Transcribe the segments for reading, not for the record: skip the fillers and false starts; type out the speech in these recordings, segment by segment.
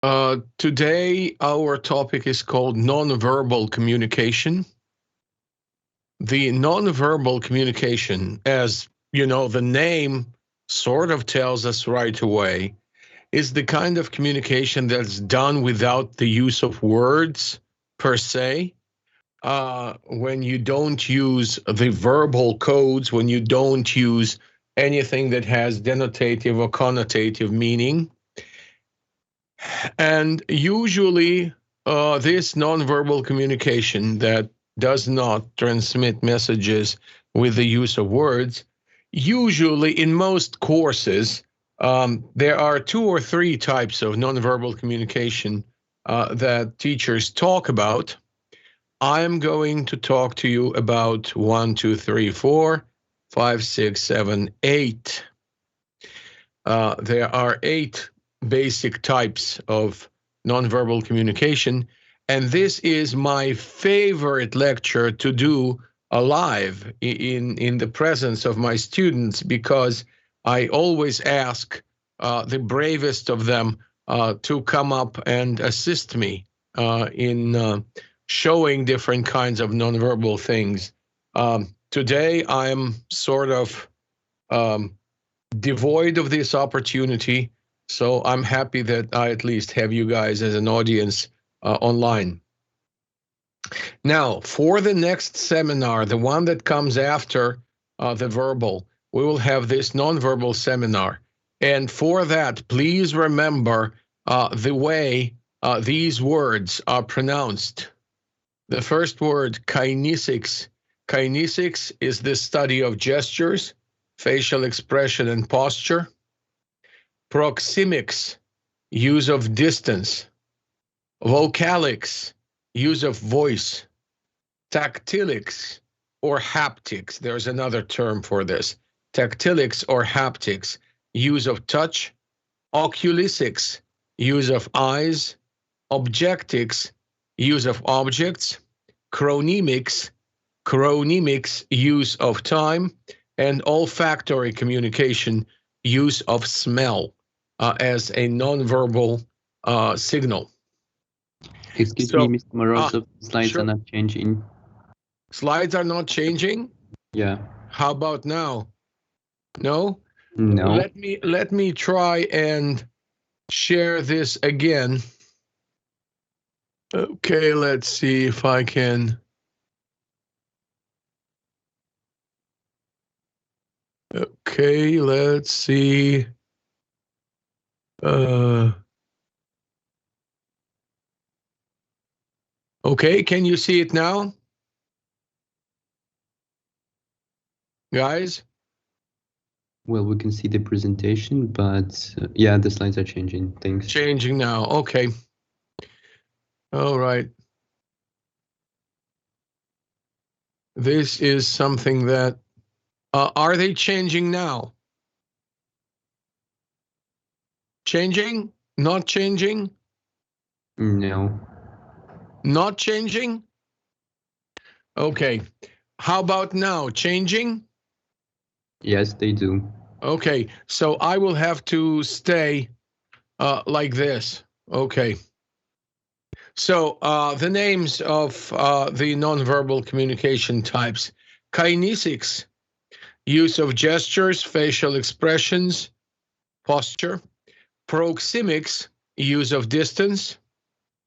Today, our topic is called nonverbal communication. The nonverbal communication, as you know, the name sort of tells us right away, is the kind of communication that's done without the use of words per se. When you don't use the verbal codes, when you don't use anything that has denotative or connotative meaning. And usually, this nonverbal communication that does not transmit messages with the use of words, usually in most courses, there are two or three types of nonverbal communication that teachers talk about. I'm going to talk to you about 1, 2, 3, 4, 5, 6, 7, 8. There are 8 basic types of nonverbal communication, and this is my favorite lecture to do live in the presence of my students, because I always ask the bravest of them to come up and assist me in showing different kinds of nonverbal things. Today, I'm sort of devoid of this opportunity, so I'm happy that I at least have you guys as an audience online. Now, for the next seminar, the one that comes after the verbal, we will have this nonverbal seminar. And for that, please remember the way these words are pronounced. The first word, kinesics. Kinesics is the study of gestures, facial expression, and posture. Proxemics, use of distance. Vocalics, use of voice. Tactilics or haptics, there's another term for this. Tactilics or haptics, use of touch. Oculisics, use of eyes. Objectics, use of objects. Chronemics, use of time. And olfactory communication, use of smell as a nonverbal signal. Excuse me, Mr. Morozov, slides sure. are not changing. Slides are not changing? Yeah. How about now? No? No. Let me try and share this again. Okay, let's see if I can. Okay, let's see. Okay, can you see it now? Guys? Well, we can see the presentation, but yeah, the slides are changing. Thanks. Changing now. Okay. All right. This is something that, are they changing now? Changing? Not changing? No. Not changing? Okay. How about now? Changing? Yes, they do. Okay. So I will have to stay like this. Okay. So the names of the nonverbal communication types. Kinesics, use of gestures, facial expressions, posture. Proxemics, use of distance.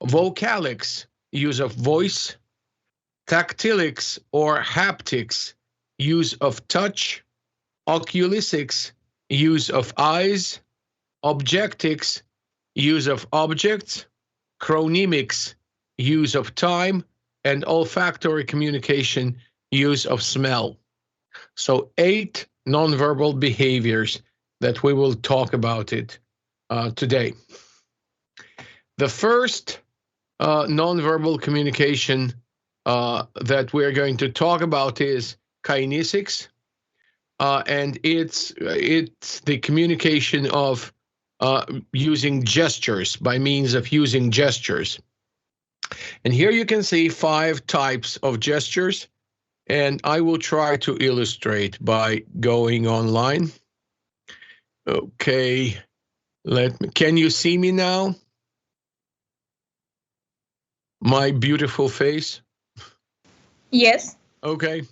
Vocalics, use of voice. Tactilics or haptics, use of touch. Oculisics, use of eyes. Objectics, use of objects. Chronemics, use of time. And olfactory communication, use of smell. So 8 nonverbal behaviors that we will talk about it today. The first nonverbal communication that we're going to talk about is kinesics, and it's the communication of using gestures, by means of using gestures. And here you can see 5 types of gestures, and I will try to illustrate by going online. Okay, can you see me now? my beautiful face? Yes. Okay.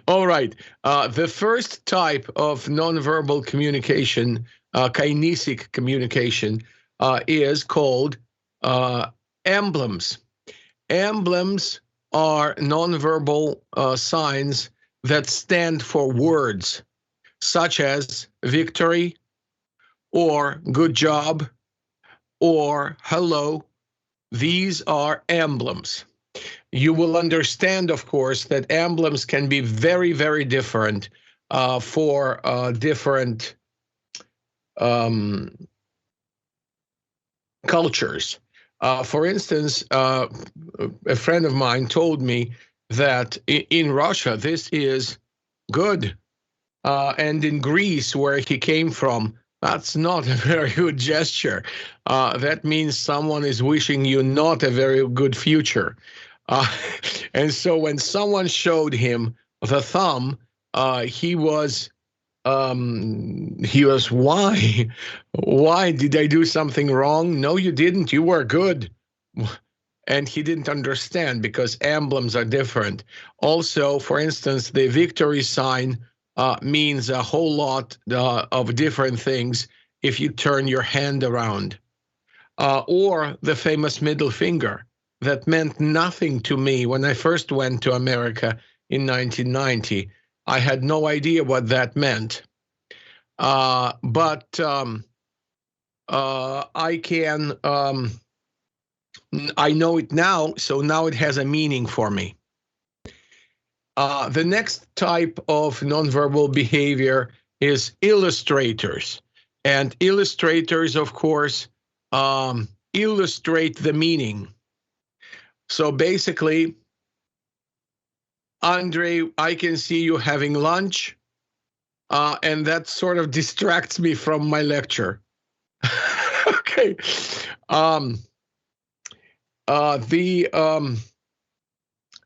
All right. The first type of nonverbal communication, kinesic communication, is called emblems. Emblems are nonverbal signs that stand for words, such as victory, or good job, or hello. These are emblems. You will understand, of course, that emblems can be very, very different for different um, cultures. For instance, a friend of mine told me that in Russia, this is good. And in Greece, where he came from, that's not a very good gesture. That means someone is wishing you not a very good future. Uh, and so when someone showed him the thumb, he was why? Why did I do something wrong? No, you didn't. You were good. And he didn't understand because emblems are different. Also, for instance, the victory sign means a whole lot of different things if you turn your hand around. Or the famous middle finger that meant nothing to me when I first went to America in 1990. I had no idea what that meant. But I can, I know it now, so now it has a meaning for me. The next type of nonverbal behavior is illustrators. And illustrators, of course, illustrate the meaning. So basically, Andre, I can see you having lunch, and that sort of distracts me from my lecture. Okay.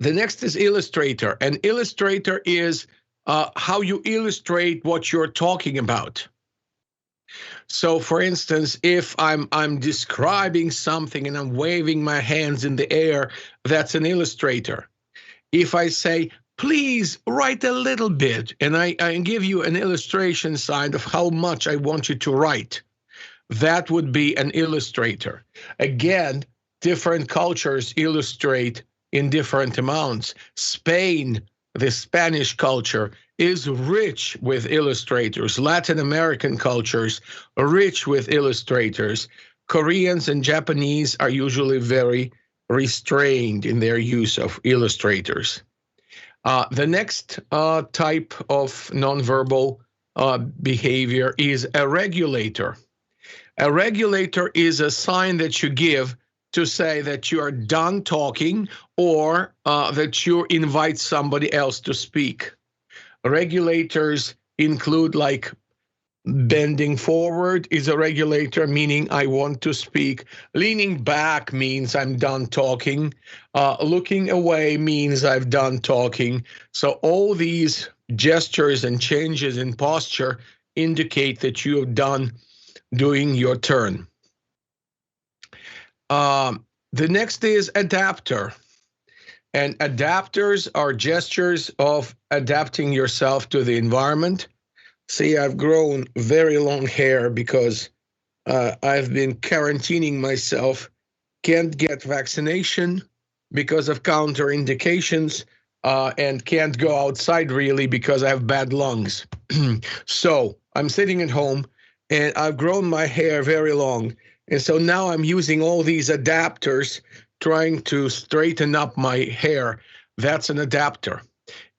The next is illustrator. An illustrator is how you illustrate what you're talking about. So, for instance, if I'm describing something and I'm waving my hands in the air, that's an illustrator. If I say, please write a little bit, and I give you an illustration sign of how much I want you to write, that would be an illustrator. Again, different cultures illustrate in different amounts. Spain, the Spanish culture, is rich with illustrators. Latin American cultures are rich with illustrators. Koreans and Japanese are usually very restrained in their use of illustrators. The next type of nonverbal behavior is a regulator. A regulator is a sign that you give to say that you are done talking or that you invite somebody else to speak. Regulators include like bending forward is a regulator, meaning I want to speak. Leaning back means I'm done talking. Looking away means I've done talking. So all these gestures and changes in posture indicate that you have done doing your turn. The next is adapter. And adapters are gestures of adapting yourself to the environment. See, I've grown very long hair because I've been quarantining myself, can't get vaccination because of counterindications, and can't go outside really because I have bad lungs. So I'm sitting at home and I've grown my hair very long. And so now I'm using all these adapters trying to straighten up my hair. That's an adapter.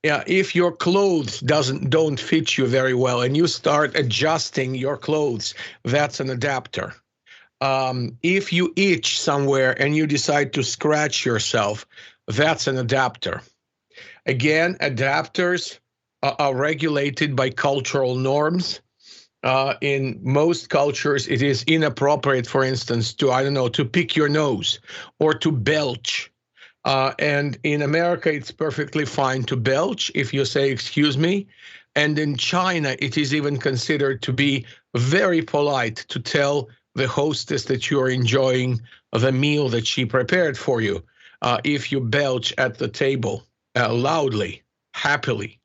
Yeah, if your clothes don't fit you very well and you start adjusting your clothes, that's an adapter. If you itch somewhere and you decide to scratch yourself, that's an adapter. Again, adapters are regulated by cultural norms. In most cultures, it is inappropriate, for instance, to pick your nose or to belch. And in America, it's perfectly fine to belch if you say, excuse me. And in China, it is even considered to be very polite to tell the hostess that you're enjoying the meal that she prepared for you. If you belch at the table loudly, happily.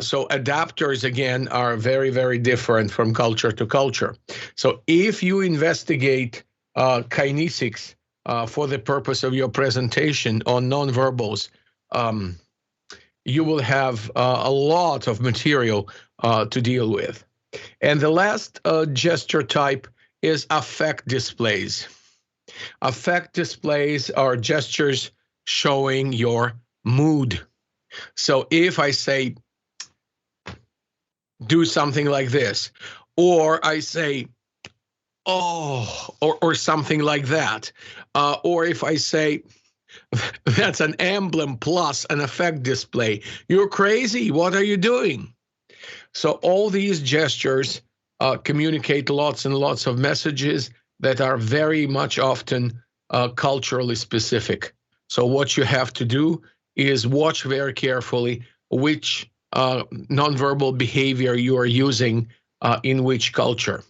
So adapters, again, are very, very different from culture to culture. So if you investigate kinesics for the purpose of your presentation on nonverbals, you will have a lot of material to deal with. And the last gesture type is affect displays. Affect displays are gestures showing your mood. So if I say, do something like this, or I say, oh, or something like that, or if I say, that's an emblem plus an effect display, you're crazy, what are you doing? So all these gestures communicate lots and lots of messages that are very much often culturally specific. So what you have to do is watch very carefully which nonverbal behavior you are using in which culture.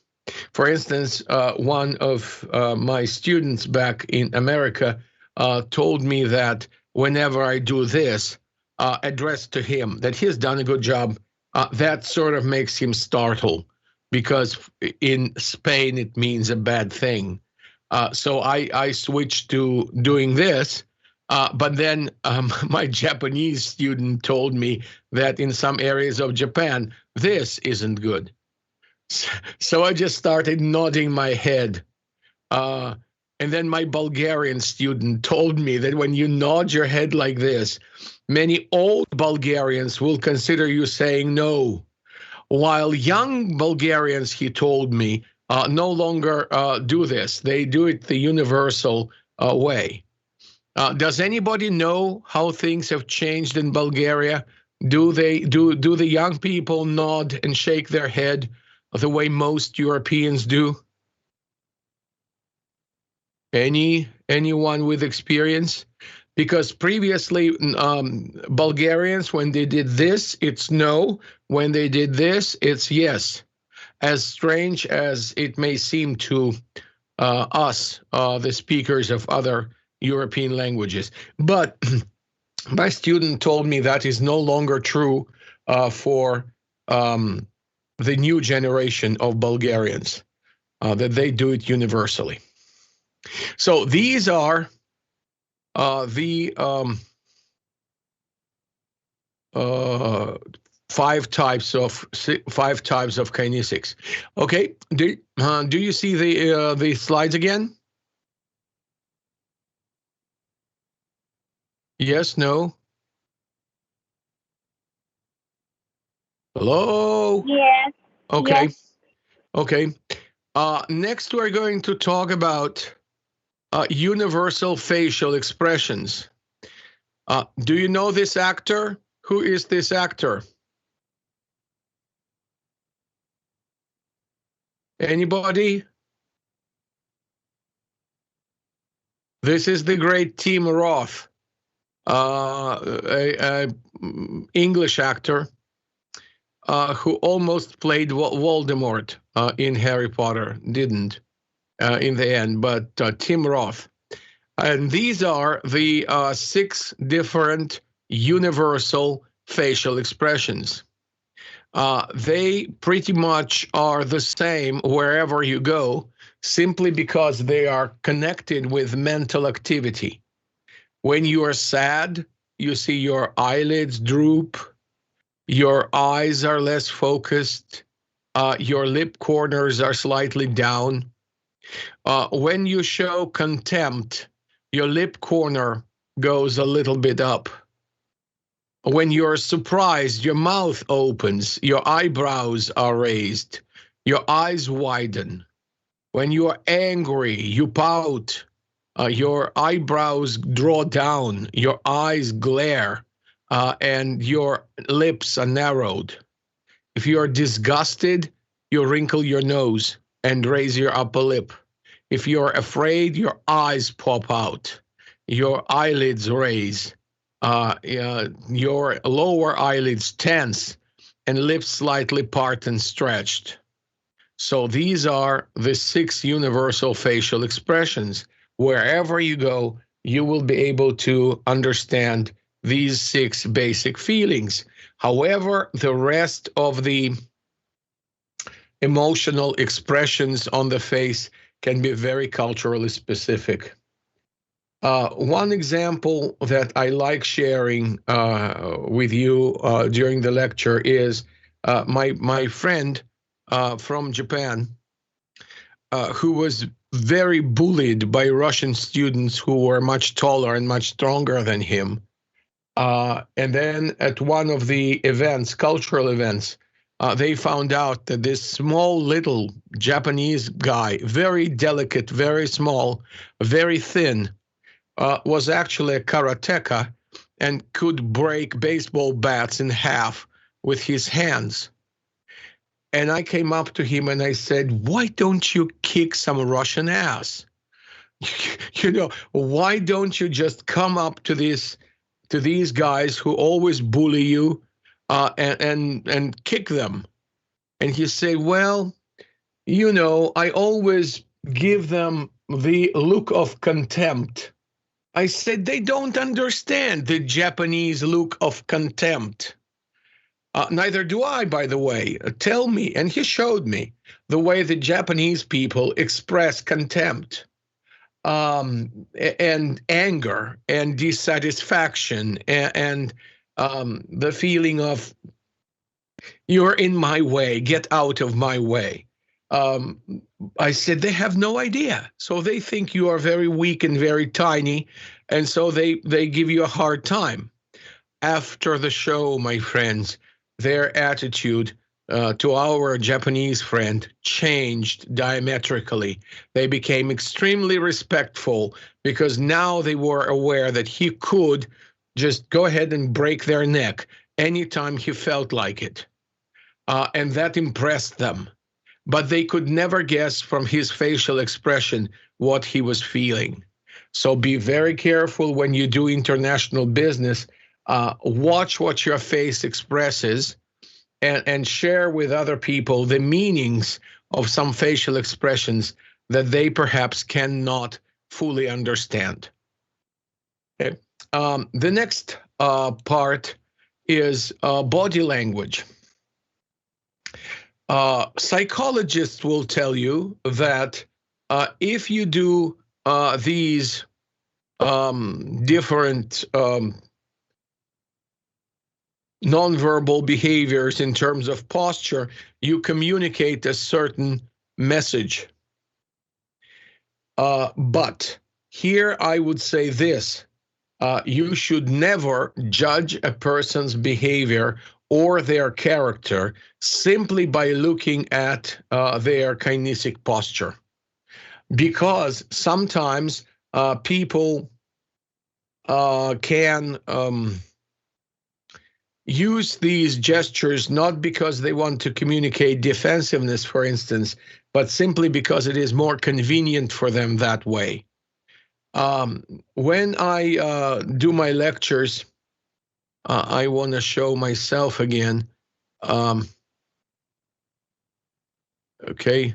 For instance, one of my students back in America told me that whenever I do this, addressed to him, that he's done a good job, that sort of makes him startle, because in Spain it means a bad thing. So I switched to doing this, but then my Japanese student told me that in some areas of Japan, this isn't good. So I just started nodding my head. And then my Bulgarian student told me that when you nod your head like this, many old Bulgarians will consider you saying no, while young Bulgarians, he told me, no longer do this. They do it the universal way. Does anybody know how things have changed in Bulgaria? Do the young people nod and shake their head the way most Europeans do? Anyone with experience? Because previously, Bulgarians, when they did this, it's no. When they did this, it's yes. As strange as it may seem to us, the speakers of other European languages. But my student told me that is no longer true for the new generation of Bulgarians, that they do it universally. So these are the five types of kinesics. Okay, do you see the slides again? Yes, no? Hello? Yes. Okay. Yes. Okay. Next, we're going to talk about universal facial expressions. Do you know this actor? Who is this actor? Anybody? This is the great Tim Roth, a English actor who almost played Voldemort in Harry Potter. Didn't in the end, but Tim Roth. And these are the 6 different universal facial expressions. They pretty much are the same wherever you go, simply because they are connected with mental activity. When you are sad, you see your eyelids droop, your eyes are less focused, your lip corners are slightly down. When you show contempt, your lip corner goes a little bit up. When you're surprised, your mouth opens, your eyebrows are raised, your eyes widen. When you're angry, you pout, your eyebrows draw down, your eyes glare, and your lips are narrowed. If you are disgusted, you wrinkle your nose and raise your upper lip. If you're afraid, your eyes pop out, your eyelids raise, your lower eyelids tense, and lips slightly part and stretched. So these are the 6 universal facial expressions. Wherever you go, you will be able to understand these 6 basic feelings. However, the rest of the emotional expressions on the face can be very culturally specific. One example that I like sharing with you during the lecture is my friend from Japan who was very bullied by Russian students who were much taller and much stronger than him. And then at one of the events, cultural events, they found out that this small little Japanese guy, very delicate, very small, very thin, was actually a karateka and could break baseball bats in half with his hands. And I came up to him and I said, why don't you kick some Russian ass? Why don't you just come up to these guys who always bully you and kick them? And he said, well, I always give them the look of contempt. I said, they don't understand the Japanese look of contempt. Neither do I, by the way. Tell me. And he showed me the way the Japanese people express contempt and anger and dissatisfaction and the feeling of, you're in my way, get out of my way. I said, they have no idea. So they think you are very weak and very tiny, and so they give you a hard time. After the show, my friends, their attitude to our Japanese friend changed diametrically. They became extremely respectful because now they were aware that he could just go ahead and break their neck anytime he felt like it. And that impressed them. But they could never guess from his facial expression what he was feeling. So be very careful when you do international business. Watch what your face expresses and share with other people the meanings of some facial expressions that they perhaps cannot fully understand. Okay. The next part is body language. Psychologists will tell you that if you do these different nonverbal behaviors in terms of posture, you communicate a certain message. But here I would say this, you should never judge a person's behavior or their character simply by looking at their kinesic posture. Because sometimes people can use these gestures not because they want to communicate defensiveness, for instance, but simply because it is more convenient for them that way. When I do my lectures, I want to show myself again. Okay.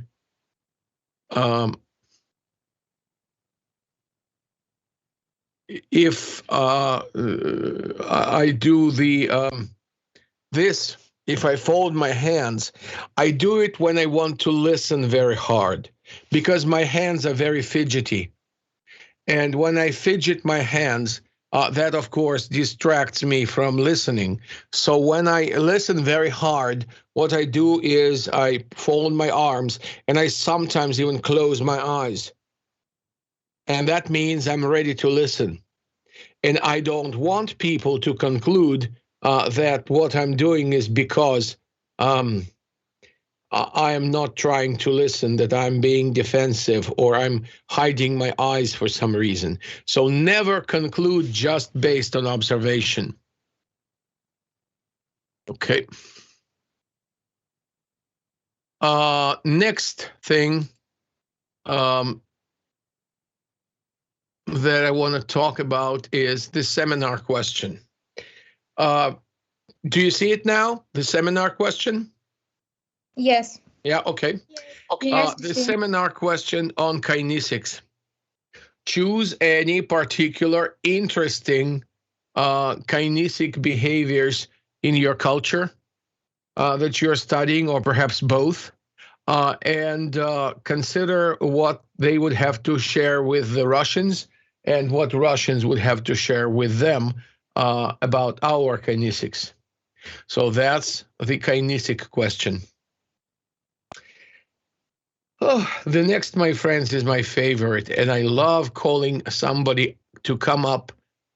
If I do this, if I fold my hands, I do it when I want to listen very hard because my hands are very fidgety. And when I fidget my hands, that, of course, distracts me from listening. So when I listen very hard, what I do is I fold my arms and I sometimes even close my eyes. And that means I'm ready to listen. And I don't want people to conclude that what I'm doing is because I am not trying to listen, that I'm being defensive or I'm hiding my eyes for some reason. So never conclude just based on observation. Okay. Next thing that I want to talk about is the seminar question. Do you see it now, the seminar question? Yes. Yeah, okay. Yes, The seminar question on kinesics. Choose any particular interesting kinesic behaviors in your culture that you're studying, or perhaps both, and consider what they would have to share with the Russians and what Russians would have to share with them about our kinesics. So that's the kinesic question. Oh, the next, my friends, is my favorite, and I love calling somebody to come up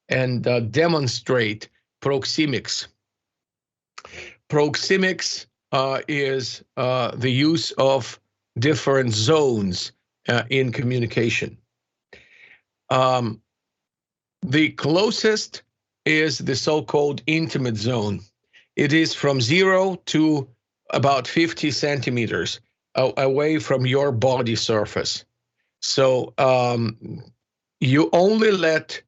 and demonstrate proxemics. Proxemics is the use of different zones in communication. The closest is the so-called intimate zone. It is from 0 to about 50 centimeters away from your body surface. So you only let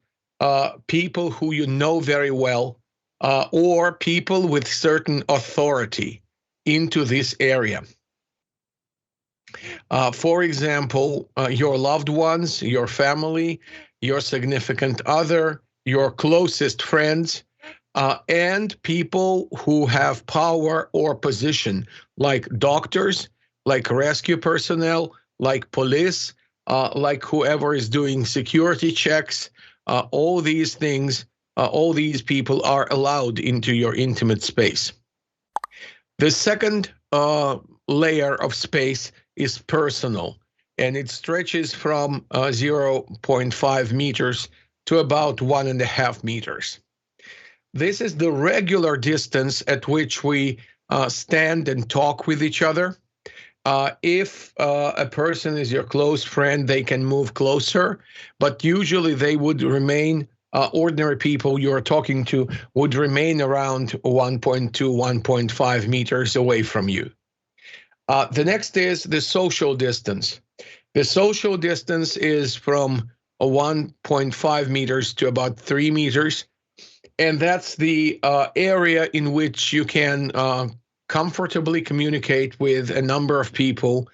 people who you know very well or people with certain authority into this area. For example, your loved ones, your family, your significant other, your closest friends, and people who have power or position, like doctors, like rescue personnel, like police, like whoever is doing security checks. All these things, all these people are allowed into your intimate space. The second layer of space is personal, and it stretches from 0.5 meters to about 1.5 meters. This is the regular distance at which we stand and talk with each other. If a person is your close friend, they can move closer, but usually they would remain, ordinary people you're talking to would remain around 1.2, 1.5 meters away from you. The next is the social distance. The social distance is from 1.5 meters to about 3 meters, and that's the area in which you can comfortably communicate with a number of people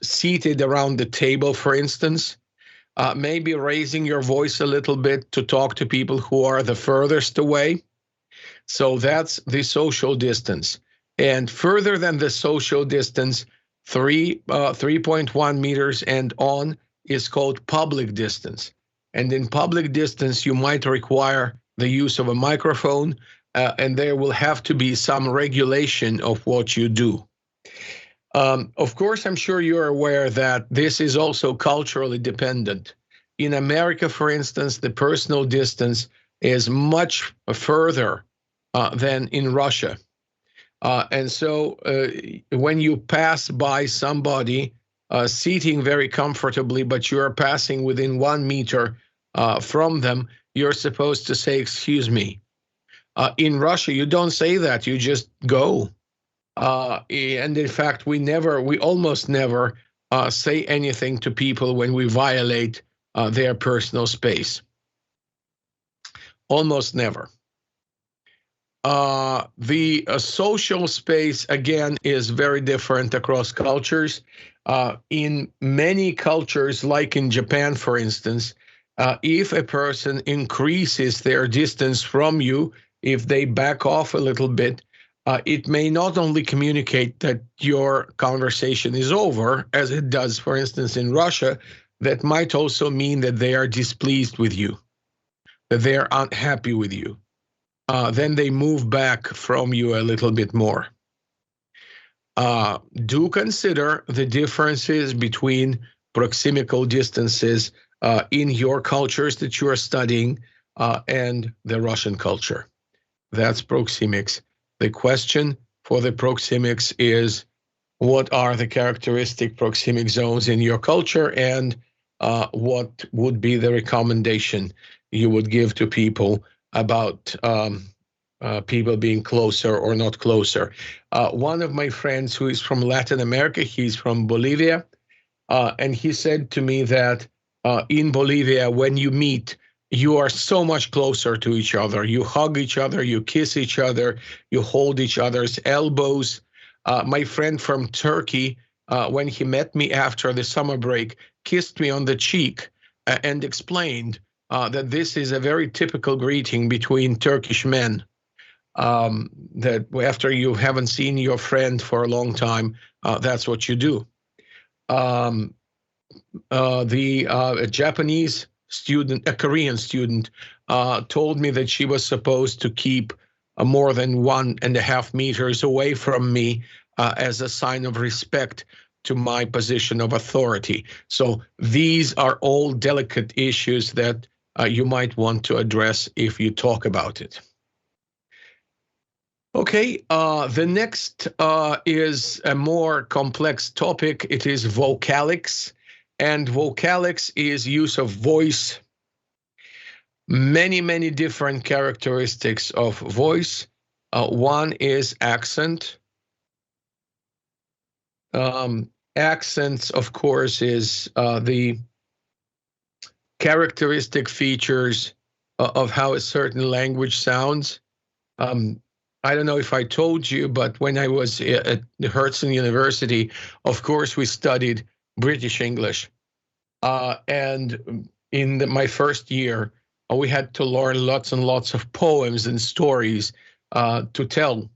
seated around the table, for instance, maybe raising your voice a little bit to talk to people who are the furthest away. So that's the social distance. And further than the social distance, 3.1 meters and on is called public distance. And in public distance, you might require the use of a microphone, and there will have to be some regulation of what you do. Of course, I'm sure you're aware that this is also culturally dependent. In America, for instance, the personal distance is much further than in Russia. And so when you pass by somebody seating very comfortably, but you're passing within 1 meter from them, you're supposed to say, "Excuse me." In Russia, you don't say that. You just go. And in fact, we almost never say anything to people when we violate their personal space. Almost never. The social space, again, is very different across cultures. In many cultures, like in Japan, for instance, if a person increases their distance from you, if they back off a little bit, it may not only communicate that your conversation is over, as it does, for instance, in Russia, that might also mean that they are displeased with you, that they are unhappy with you. Then they move back from you a little bit more. Do consider the differences between proximical distances in your cultures that you are studying and the Russian culture. That's proxemics. The question for the proxemics is, what are the characteristic proxemic zones in your culture, and what would be the recommendation you would give to people about people being closer or not closer? One of my friends who is from Latin America, he's from Bolivia, and he said to me that in Bolivia, when you meet, you are so much closer to each other. You hug each other, you kiss each other, you hold each other's elbows. My friend from Turkey, when he met me after the summer break, kissed me on the cheek and explained that this is a very typical greeting between Turkish men. That after you haven't seen your friend for a long time, that's what you do. A Japanese student, a Korean student, told me that she was supposed to keep more than 1.5 meters away from me as a sign of respect to my position of authority. So these are all delicate issues that you might want to address if you talk about it. Okay, the next is a more complex topic. It is vocalics, and vocalics is use of voice. Many different characteristics of voice. One is accent. Accents, of course, is the characteristic features of how a certain language sounds. I don't know if I told you, but when I was at Herzen University, of course, we studied British English. And in my first year, we had to learn lots and lots of poems and stories to tell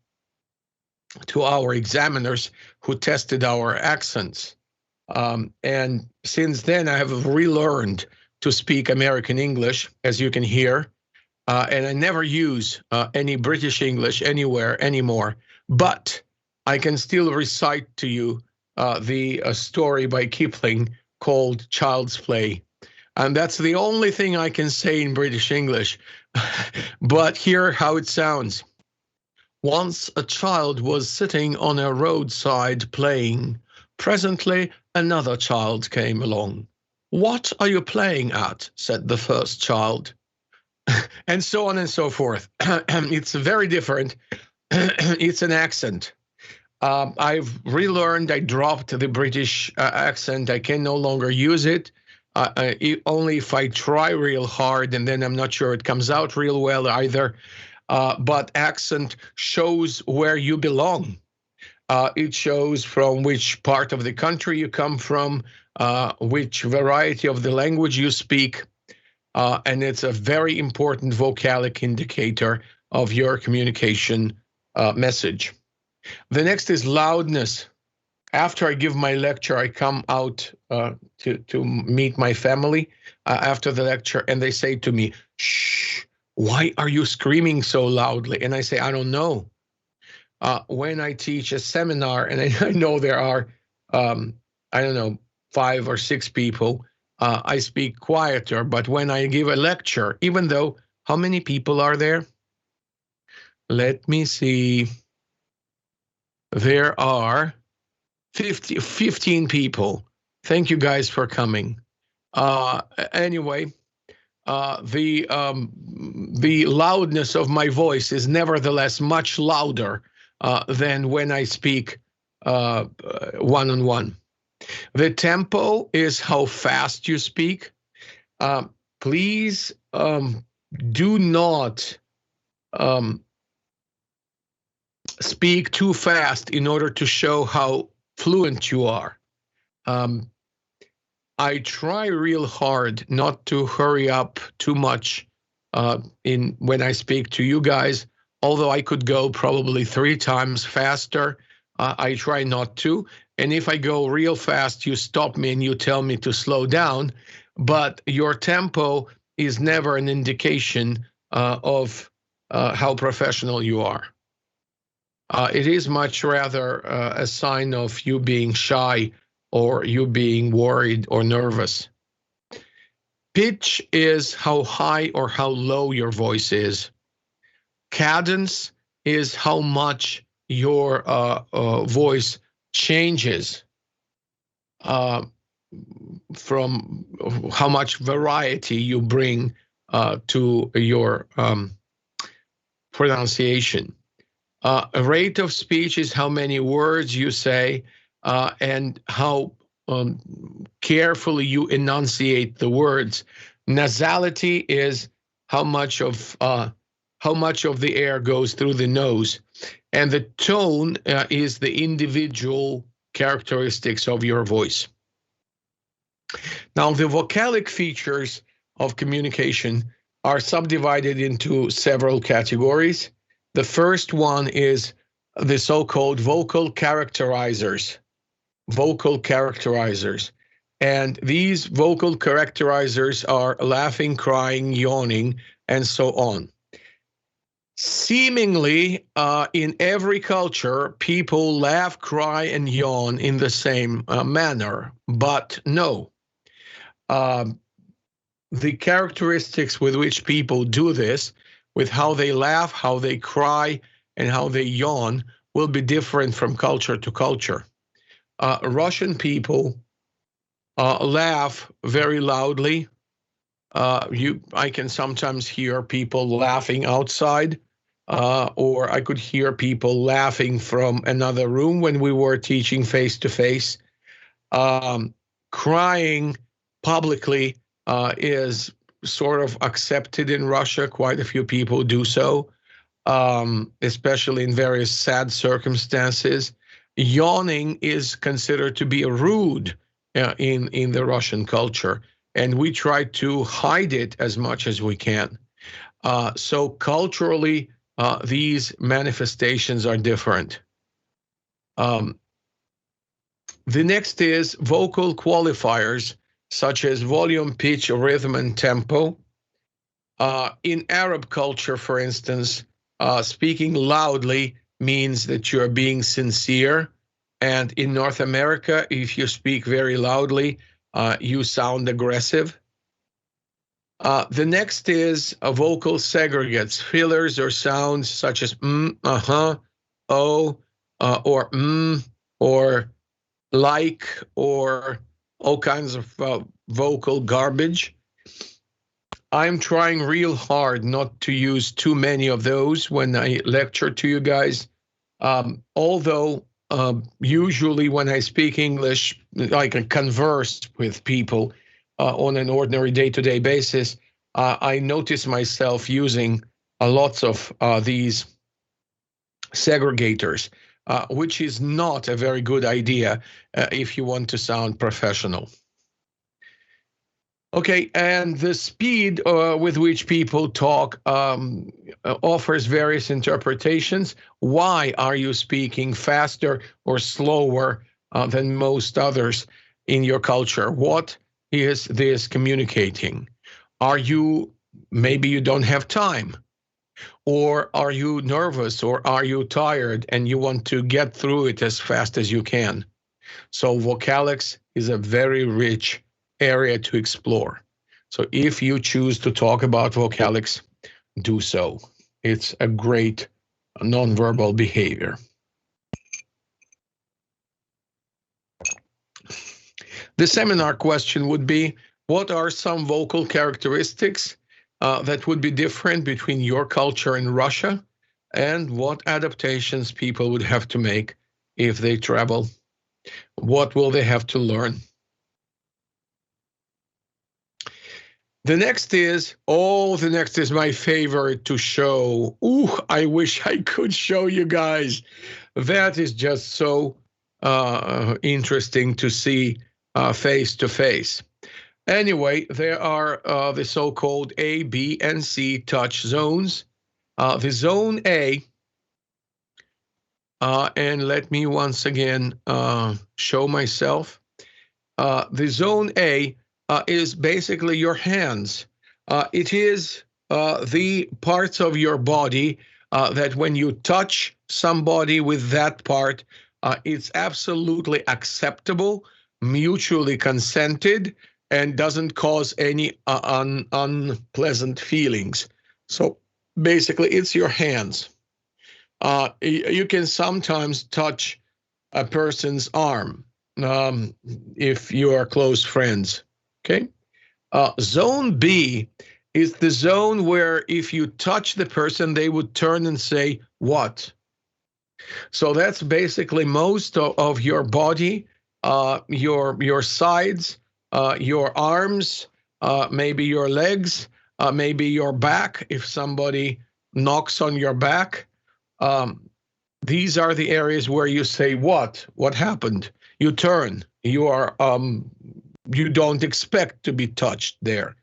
to our examiners who tested our accents. And since then, I have relearned to speak American English, as you can hear. And I never use any British English anywhere anymore. But I can still recite to you the story by Kipling called Child's Play. And that's the only thing I can say in British English. But hear how it sounds. Once a child was sitting on a roadside playing. Presently another child came along. "What are you playing at?" said the first child. And so on and so forth. It's very different. It's an accent. I've relearned, I dropped the British accent. I can no longer use it. Only if I try real hard, and then I'm not sure it comes out real well either. But accent shows where you belong. It shows from which part of the country you come from, which variety of the language you speak. And it's a very important vocalic indicator of your communication message. The next is loudness. After I give my lecture, I come out to meet my family after the lecture, and they say to me, "Shh, why are you screaming so loudly?" And I say, "I don't know." When I teach a seminar, and I know there are, 5 or 6 people, I speak quieter, but when I give a lecture, even though, how many people are there? Let me see. There are 15 people. Thank you guys for coming. Anyway, the loudness of my voice is nevertheless much louder than when I speak one-on-one. The tempo is how fast you speak. Please do not speak too fast in order to show how fluent you are. I try real hard not to hurry up too much when I speak to you guys, although I could go probably 3 times faster. I try not to. And if I go real fast, you stop me and you tell me to slow down. But your tempo is never an indication of how professional you are. It is much rather a sign of you being shy or you being worried or nervous. Pitch is how high or how low your voice is. Cadence is how much your voice changes from how much variety you bring to your pronunciation. A rate of speech is how many words you say and how carefully you enunciate the words. Nasality is how much of the air goes through the nose. And the tone is the individual characteristics of your voice. Now, the vocalic features of communication are subdivided into several categories. The first one is the so-called vocal characterizers. Vocal characterizers. And these vocal characterizers are laughing, crying, yawning, and so on. Seemingly, in every culture, people laugh, cry, and yawn in the same manner. But no. The characteristics with which people do this, with how they laugh, how they cry, and how they yawn, will be different from culture to culture. Russian people laugh very loudly. I can sometimes hear people laughing outside, or I could hear people laughing from another room when we were teaching face-to-face. Crying publicly is sort of accepted in Russia. Quite a few people do so, especially in various sad circumstances. Yawning is considered to be rude in the Russian culture, and we try to hide it as much as we can. So culturally, these manifestations are different. The next is vocal qualifiers, such as volume, pitch, rhythm, and tempo. In Arab culture, for instance, speaking loudly means that you're being sincere. And in North America, if you speak very loudly, you sound aggressive. The next is vocal segregates, fillers or sounds such as oh, or or like, or all kinds of vocal garbage. I'm trying real hard not to use too many of those when I lecture to you guys. Although usually when I speak English, like I converse with people on an ordinary day-to-day basis, I notice myself using lots of these segregators, which is not a very good idea if you want to sound professional. Okay, and the speed with which people talk offers various interpretations. Why are you speaking faster or slower than most others in your culture? What is this communicating? Maybe you don't have time? Or are you nervous, or are you tired and you want to get through it as fast as you can? So vocalics is a very rich area to explore. So if you choose to talk about vocalics, do so. It's a great nonverbal behavior. The seminar question would be, what are some vocal characteristics that would be different between your culture and Russia, and what adaptations people would have to make if they travel? What will they have to learn? The next is my favorite to show. Ooh, I wish I could show you guys. That is just so interesting to see face to face. Anyway, there are the so-called A, B, and C touch zones. The zone A, and let me once again show myself. The zone A is basically your hands. It is the parts of your body that when you touch somebody with that part, it's absolutely acceptable, mutually consented, and doesn't cause any unpleasant feelings. So basically, it's your hands. You can sometimes touch a person's arm if you are close friends. Okay. Zone B is the zone where if you touch the person, they would turn and say, what? So that's basically most of your body, your sides, your arms, maybe your legs, maybe your back, if somebody knocks on your back. these are the areas where you say, what happened? You turn, you don't expect to be touched there.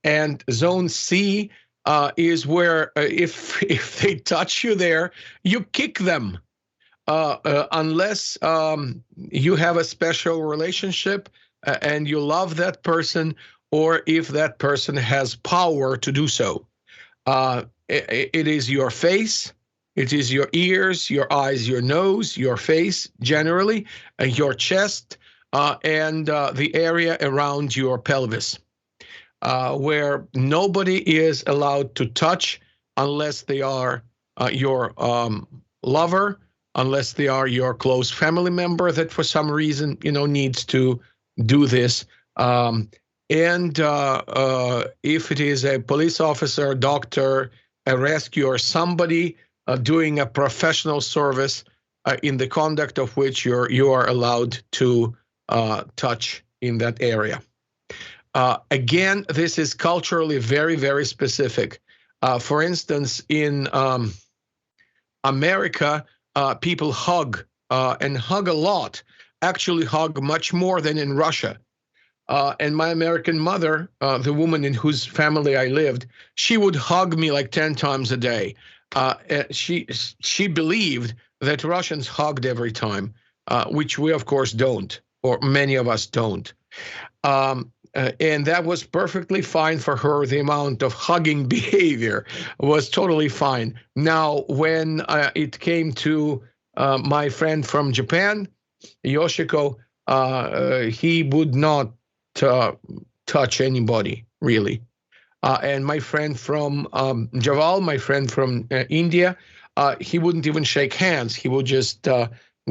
And zone C is where if they touch you there, you kick them. Unless you have a special relationship and you love that person, or if that person has power to do so. It is your face, it is your ears, your eyes, your nose, your face generally, your chest, and the area around your pelvis, where nobody is allowed to touch unless they are your lover, unless they are your close family member that for some reason, needs to do this. And if it is a police officer, doctor, a rescuer, somebody doing a professional service in the conduct of which you are allowed to touch in that area. Again, this is culturally very, very specific. For instance, in America, people hug and hug a lot, actually hug much more than in Russia. And my American mother, the woman in whose family I lived, she would hug me like 10 times a day. She believed that Russians hugged every time, which we, of course, don't, or many of us don't. And that was perfectly fine for her. The amount of hugging behavior was totally fine. Now, when it came to my friend from Japan, Yoshiko, he would not touch anybody, really. And my friend from Javal, my friend from India, he wouldn't even shake hands. He would just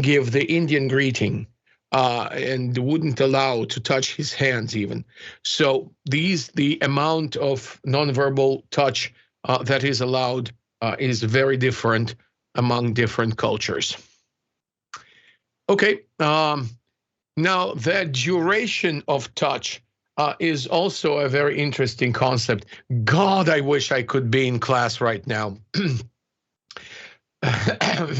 give the Indian greeting and wouldn't allow to touch his hands even. So the amount of nonverbal touch that is allowed is very different among different cultures. Okay. Now, the duration of touch is also a very interesting concept. God, I wish I could be in class right now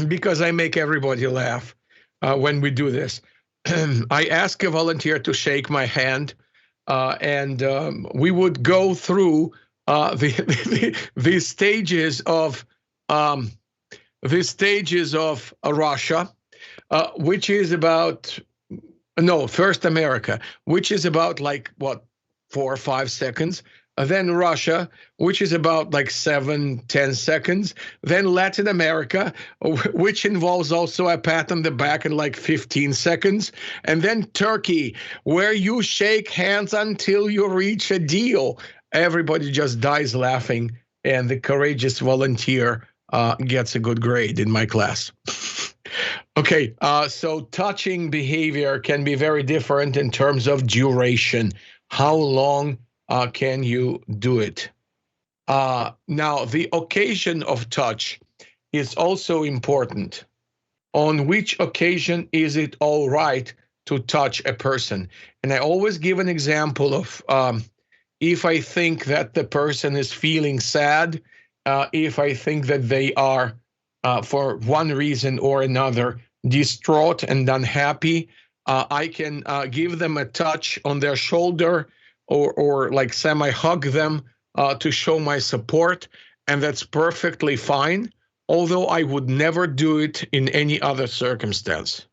because I make everybody laugh when we do this. I ask a volunteer to shake my hand, and we would go through the stages of Russia, which is about. No, first America, which is about 4 or 5 seconds. Then Russia, which is about 7-10 seconds. Then Latin America, which involves also a pat on the back in 15 seconds. And then Turkey, where you shake hands until you reach a deal. Everybody just dies laughing, and the courageous volunteer gets a good grade in my class. Okay, so touching behavior can be very different in terms of duration. How long can you do it? Now, the occasion of touch is also important. On which occasion is it all right to touch a person? And I always give an example of if I think that the person is feeling sad, if I think that they are, for one reason or another, distraught and unhappy, I can give them a touch on their shoulder or semi-hug them to show my support, and that's perfectly fine, although I would never do it in any other circumstance.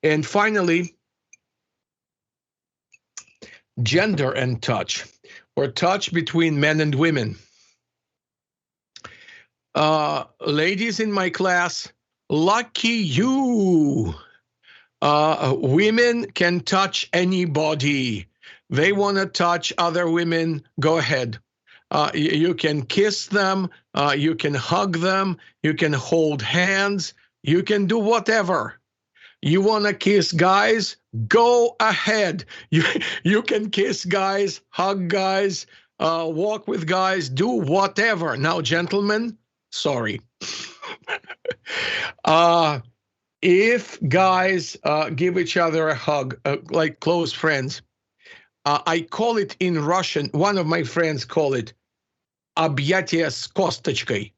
And finally, gender and touch, or touch between men and women. Ladies in my class, lucky you. Women can touch anybody. They want to touch other women, go ahead. You can kiss them, you can hug them, you can hold hands, you can do whatever. You want to kiss guys? Go ahead. You can kiss guys, hug guys, walk with guys, do whatever. Now, gentlemen, sorry. If guys give each other a hug, like close friends, I call it in Russian, one of my friends call it объятие с косточкой.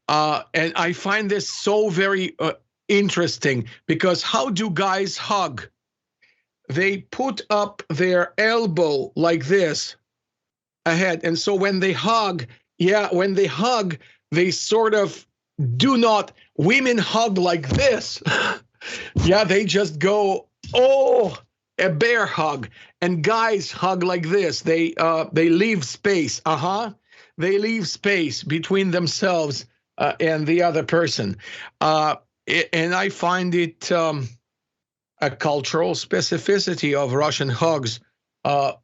And I find this so very interesting, because how do guys hug? They put up their elbow like this ahead. And so when they hug, they sort of do not, women hug like this. Yeah, they just go, oh, a bear hug. And guys hug like this. They leave space. They leave space between themselves and the other person. And I find it a cultural specificity of Russian hugs.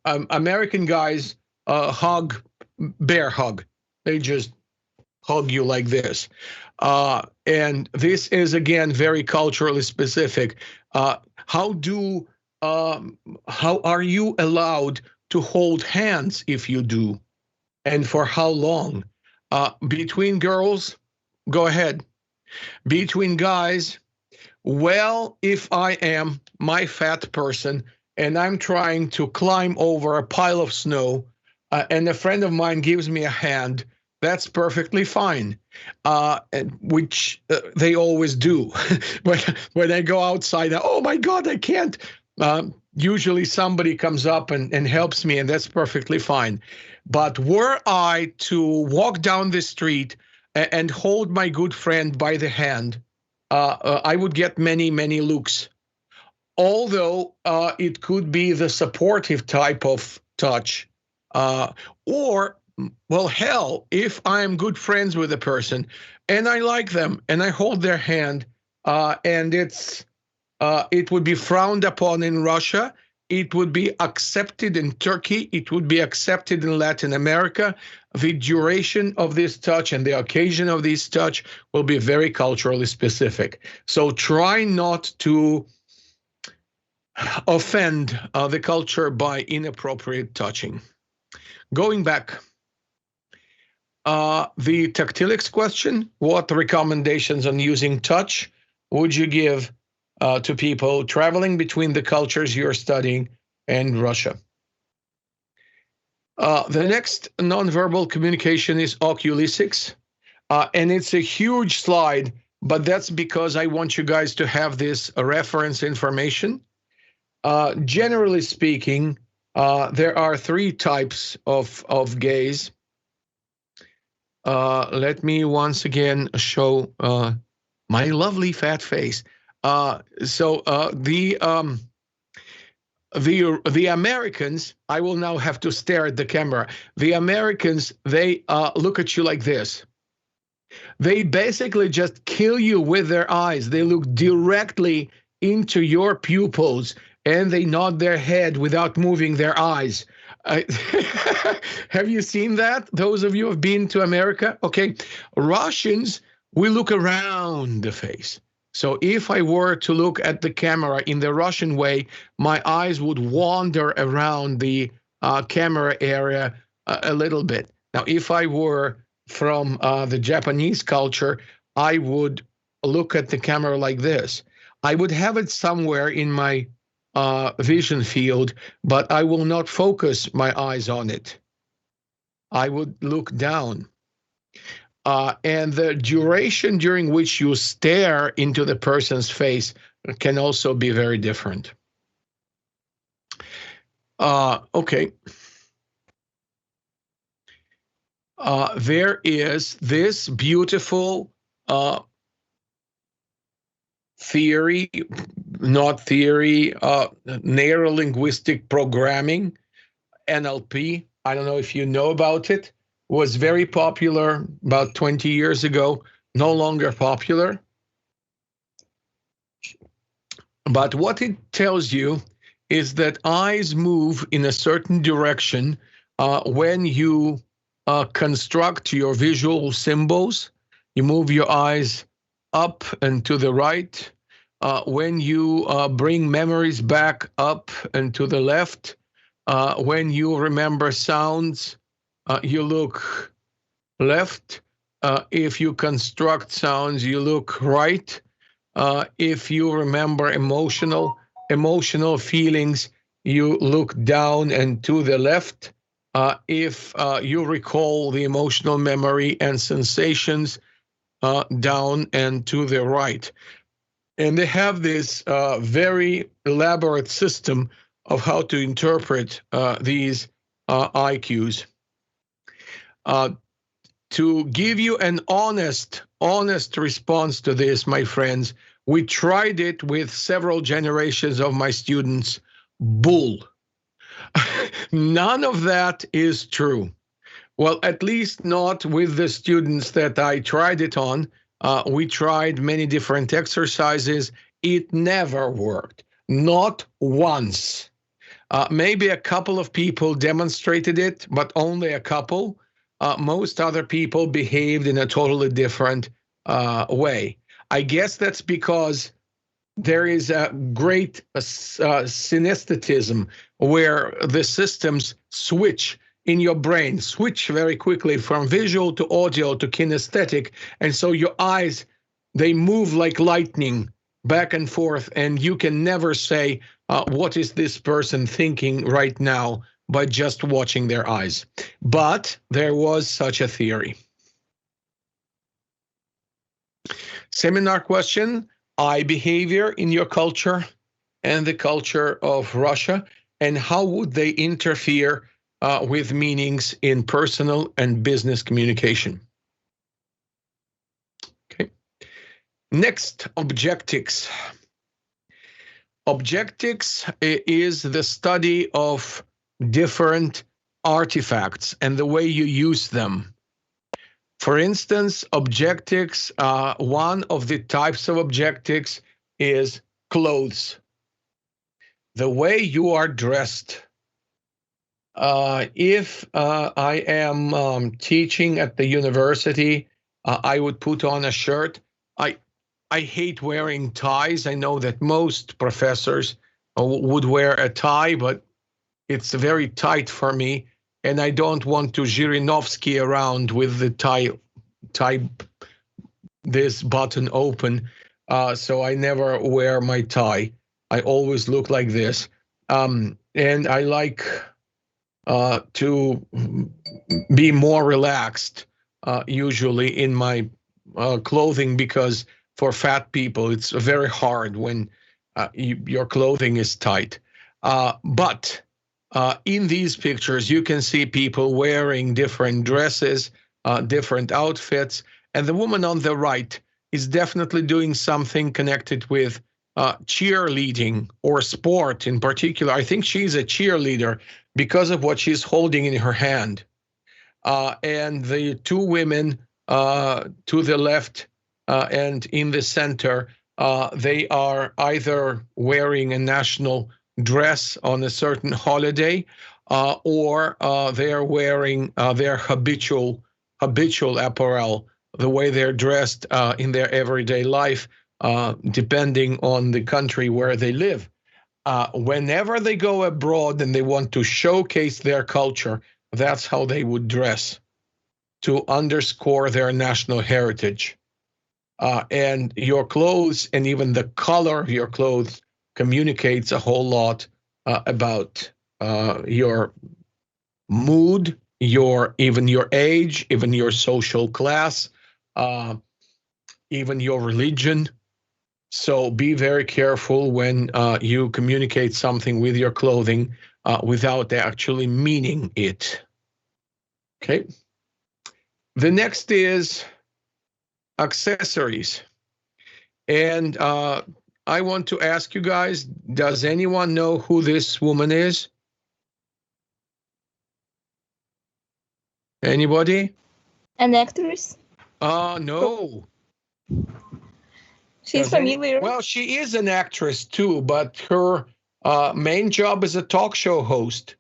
American guys hug, bear hug. They just hug you like this. And this is, again, very culturally specific. How are you allowed to hold hands if you do? And for how long? Between girls, go ahead. Between guys, well, if I am my fat person and I'm trying to climb over a pile of snow and a friend of mine gives me a hand, that's perfectly fine, which they always do. when I go outside, oh my God, I can't. Usually somebody comes up and helps me, and that's perfectly fine. But were I to walk down the street and hold my good friend by the hand, I would get many, many looks. Although it could be the supportive type of touch, or, well, hell, if I am good friends with a person and I like them and I hold their hand, and it would be frowned upon in Russia, it would be accepted in Turkey, it would be accepted in Latin America. The duration of this touch and the occasion of this touch will be very culturally specific. So try not to offend the culture by inappropriate touching. Going back, the tactilics question: what recommendations on using touch would you give to people traveling between the cultures you're studying and Russia? The next nonverbal communication is oculesics, and it's a huge slide, but that's because I want you guys to have this reference information. Generally speaking, there are three types of gaze. Let me once again show my lovely fat face. So the Americans, I will now have to stare at the camera. The Americans, they look at you like this. They basically just kill you with their eyes. They look directly into your pupils and they nod their head without moving their eyes. Have you seen that? Those of you who have been to America? Okay. Russians, we look around the face. So if I were to look at the camera in the Russian way, my eyes would wander around the camera area a little bit. Now, if I were from the Japanese culture, I would look at the camera like this. I would have it somewhere in my vision field, but I will not focus my eyes on it. I would look down. And the duration during which you stare into the person's face can also be very different. Okay. There is this beautiful theory, neuro-linguistic programming, NLP. I don't know if you know about it. Was very popular about 20 years ago, no longer popular. But what it tells you is that eyes move in a certain direction when you construct your visual symbols. You move your eyes up and to the right. When you bring memories back, up and to the left. When you remember sounds, you look left. If you construct sounds, you look right. If you remember emotional feelings, you look down and to the left. If you recall the emotional memory and sensations, down and to the right. And they have this very elaborate system of how to interpret these IQs. To give you an honest response to this, my friends, we tried it with several generations of my students. Bull. None of that is true. Well, at least not with the students that I tried it on. We tried many different exercises. It never worked. Not once. Maybe a couple of people demonstrated it, but only a couple. Most other people behaved in a totally different way. I guess that's because there is a great synesthetism where the systems switch in your brain, switch very quickly from visual to audio to kinesthetic. And so your eyes, they move like lightning back and forth, and you can never say, what is this person thinking right now by just watching their eyes. But there was such a theory. Seminar question, eye behavior in your culture and the culture of Russia, and how would they interfere with meanings in personal and business communication? Okay. Next, objectics. Objectics is the study of different artifacts and the way you use them. For instance, objectics, one of the types of objectics is clothes. The way you are dressed. If I am teaching at the university, I would put on a shirt. I hate wearing ties. I know that most professors would wear a tie, but it's very tight for me, and I don't want to Zhirinovsky around with the tie this button open, so I never wear my tie. I always look like this, and I like to be more relaxed usually in my clothing, because for fat people it's very hard when your clothing is tight. But in these pictures you can see people wearing different dresses, different outfits, and the woman on the right is definitely doing something connected with cheerleading or sport in particular. I think she's a cheerleader because of what she's holding in her hand. And the two women to the left and in the center, they are either wearing a national dress on a certain holiday, or they are wearing their habitual apparel, the way they're dressed in their everyday life, depending on the country where they live. Whenever they go abroad and they want to showcase their culture, that's how they would dress, to underscore their national heritage. And your clothes and even the color of your clothes communicates a whole lot about your mood, even your age, even your social class, even your religion. So be very careful when you communicate something with your clothing without actually meaning it. Okay. The next is accessories. And I want to ask you guys, does anyone know who this woman is? Anybody? An actress? No. She's familiar. Well, she is an actress too, but her main job is a talk show host.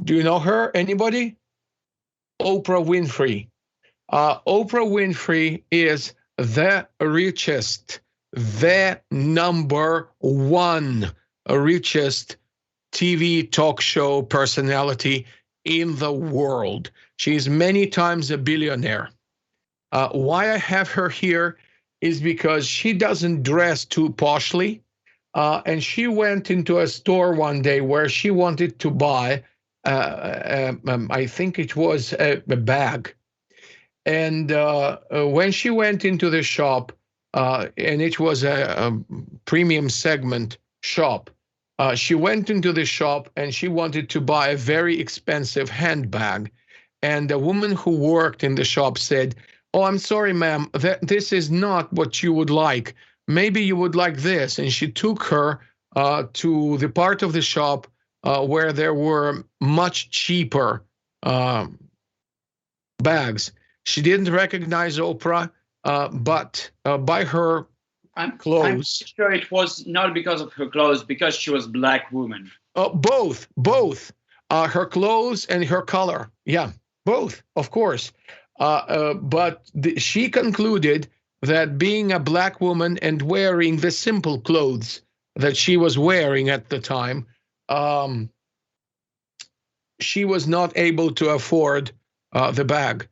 Do you know her? Anybody? Oprah Winfrey. Oprah Winfrey is the richest, the #1 richest TV talk show personality in the world. She's many times a billionaire. Why I have her here is because she doesn't dress too poshly, and she went into a store one day where she wanted to buy, I think it was a bag, And when she went into the shop, and it was a premium segment shop, she went into the shop and she wanted to buy a very expensive handbag. And the woman who worked in the shop said, "Oh, I'm sorry, ma'am, this is not what you would like. Maybe you would like this." And she took her to the part of the shop where there were much cheaper bags. She didn't recognize Oprah, but by her I'm clothes. sure it was not because of her clothes, because she was black woman. Both. Her clothes and her color. Yeah, both, of course. But she concluded that being a black woman and wearing the simple clothes that she was wearing at the time, she was not able to afford the bag.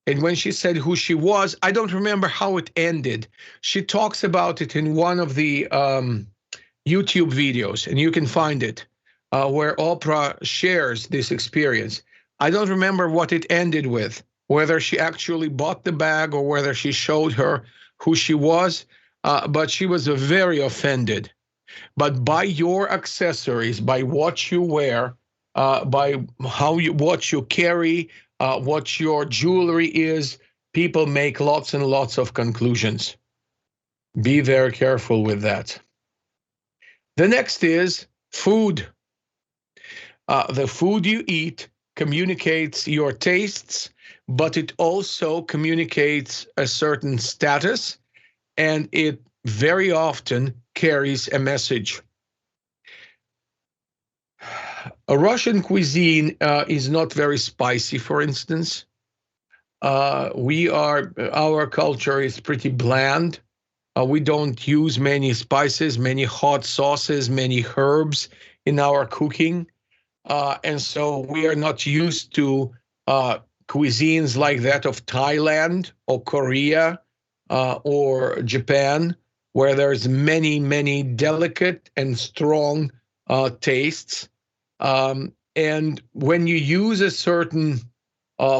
And when she said who she was, I don't remember how it ended. She talks about it in one of the YouTube videos, and you can find it, where Oprah shares this experience. I don't remember what it ended with, whether she actually bought the bag or whether she showed her who she was, but she was very offended. But by your accessories, by what you wear, by what you carry, what your jewelry is, people make lots and lots of conclusions. Be very careful with that. The next is food. The food you eat communicates your tastes, but it also communicates a certain status, and it very often carries a message. A Russian cuisine is not very spicy, for instance. Our culture is pretty bland. We don't use many spices, many hot sauces, many herbs in our cooking. And so we are not used to cuisines like that of Thailand or Korea or Japan, where there's many, many delicate and strong tastes. And when you use a certain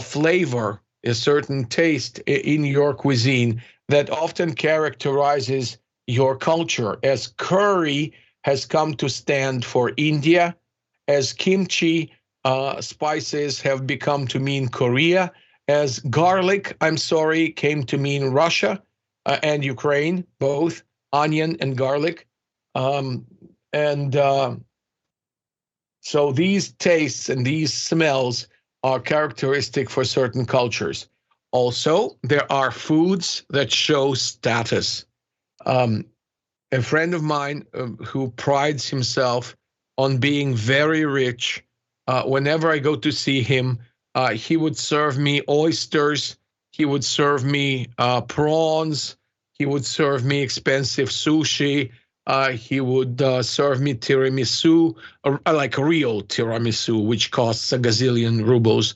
flavor, a certain taste in your cuisine, that often characterizes your culture, as curry has come to stand for India, as kimchi spices have become to mean Korea, as garlic, I'm sorry, came to mean Russia and Ukraine, both onion and garlic. So these tastes and these smells are characteristic for certain cultures. Also, there are foods that show status. A friend of mine who prides himself on being very rich, whenever I go to see him, he would serve me oysters, he would serve me prawns, he would serve me expensive sushi, he would serve me tiramisu, like real tiramisu, which costs a gazillion rubles.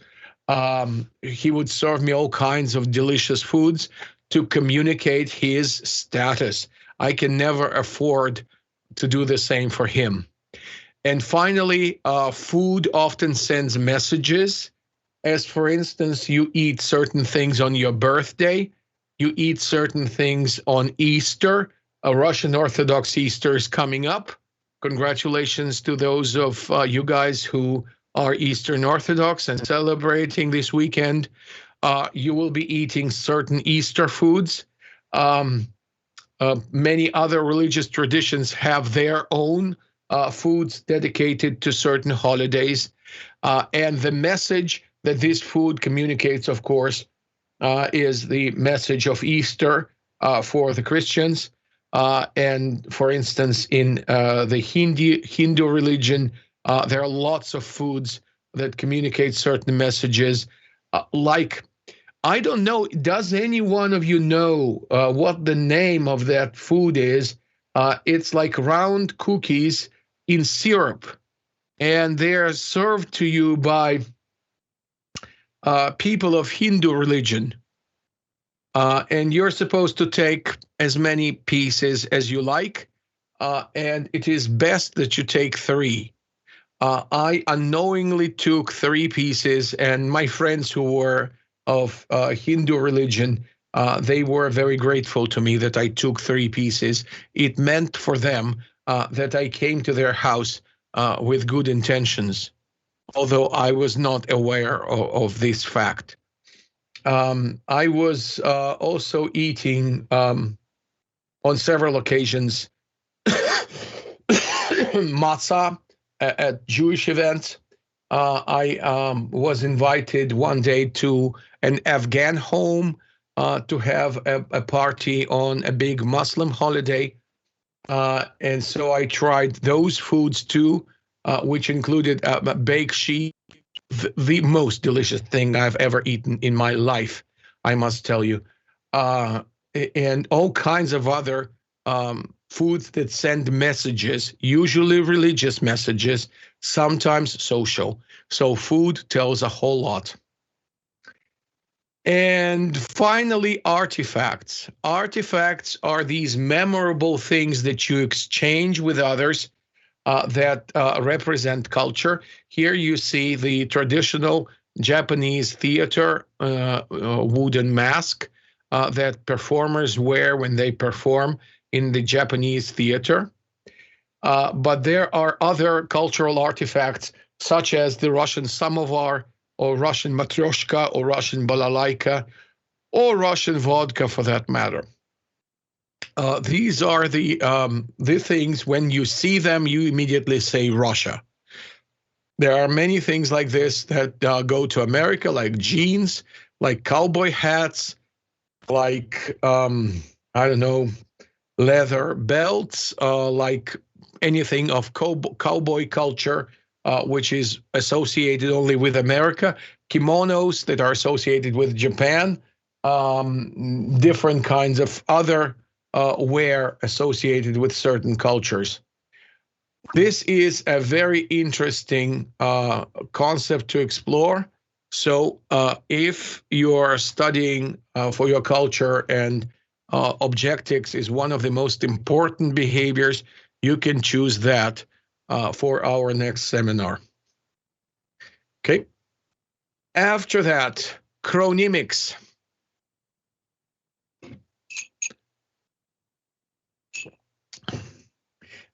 He would serve me all kinds of delicious foods to communicate his status. I can never afford to do the same for him. And finally, food often sends messages. As for instance, you eat certain things on your birthday, you eat certain things on Easter. A Russian Orthodox Easter is coming up. Congratulations to those of you guys who are Eastern Orthodox and celebrating this weekend. You will be eating certain Easter foods. Many other religious traditions have their own foods dedicated to certain holidays. And the message that this food communicates, of course, is the message of Easter for the Christians. And for instance, in the Hindu religion, there are lots of foods that communicate certain messages. Like, I don't know, does any one of you know what the name of that food is? It's like round cookies in syrup, and they're served to you by people of Hindu religion. And you're supposed to take as many pieces as you like, and it is best that you take 3. I unknowingly took 3 pieces, and my friends who were of Hindu religion, they were very grateful to me that I took 3 pieces. It meant for them that I came to their house with good intentions, although I was not aware of this fact. I was also eating on several occasions matzah at Jewish events. I was invited one day to an Afghan home to have a party on a big Muslim holiday. And so I tried those foods too, which included baked sheep, the most delicious thing I've ever eaten in my life, I must tell you. And all kinds of other foods that send messages, usually religious messages, sometimes social. So food tells a whole lot. And finally, artifacts. Artifacts are these memorable things that you exchange with others that represent culture. Here you see the traditional Japanese theater wooden mask that performers wear when they perform in the Japanese theater. But there are other cultural artifacts, such as the Russian samovar, or Russian matryoshka, or Russian balalaika, or Russian vodka for that matter. These are the things, when you see them, you immediately say Russia. There are many things like this that go to America, like jeans, like cowboy hats, like, I don't know, leather belts, like anything of cowboy culture, which is associated only with America, kimonos that are associated with Japan, different kinds of other wear associated with certain cultures. This is a very interesting concept to explore. So if you're studying for your culture and objectives is one of the most important behaviors, you can choose that for our next seminar. Okay. After that, chronemics.